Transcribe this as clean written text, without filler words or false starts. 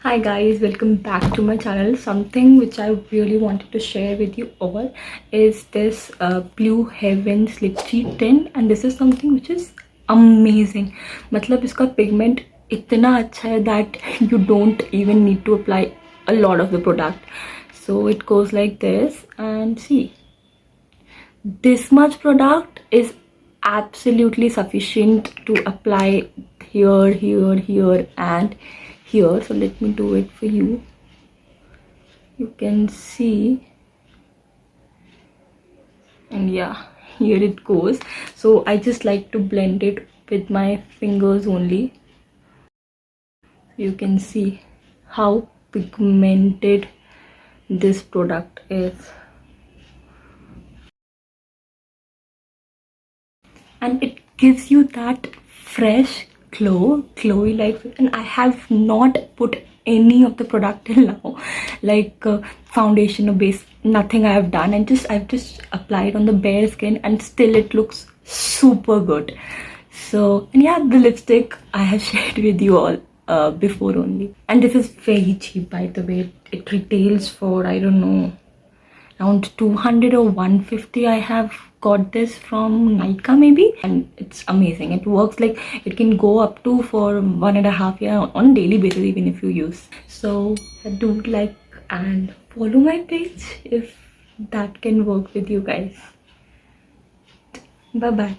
Hi guys, welcome back to my channel. Something which I really wanted to share with you all is this Blue Heaven Slippery Tint, and this is something which is amazing. मतलब इसका pigment इतना अच्छा है that you don't even need to apply a lot of the product. So it goes like this, and see, this much product is absolutely sufficient to apply here and here. So let me do it for you. You can see, and yeah, here it goes. So I just like to blend it with my fingers only. You can see how pigmented this product is, and it gives you that fresh glowy like. And I have not put any of the product till now, like foundation or base, nothing I have done, and I've just applied on the bare skin, and still it looks super good. So, and yeah, the lipstick I have shared with you all before only, and this is very cheap, by the way. It retails for, I don't know, around 200 or 150. I have got this from Nika maybe, and it's amazing. It works like, it can go up to for 1.5 years on daily basis even if you use. So do like and follow my page if that can work with you guys. Bye bye.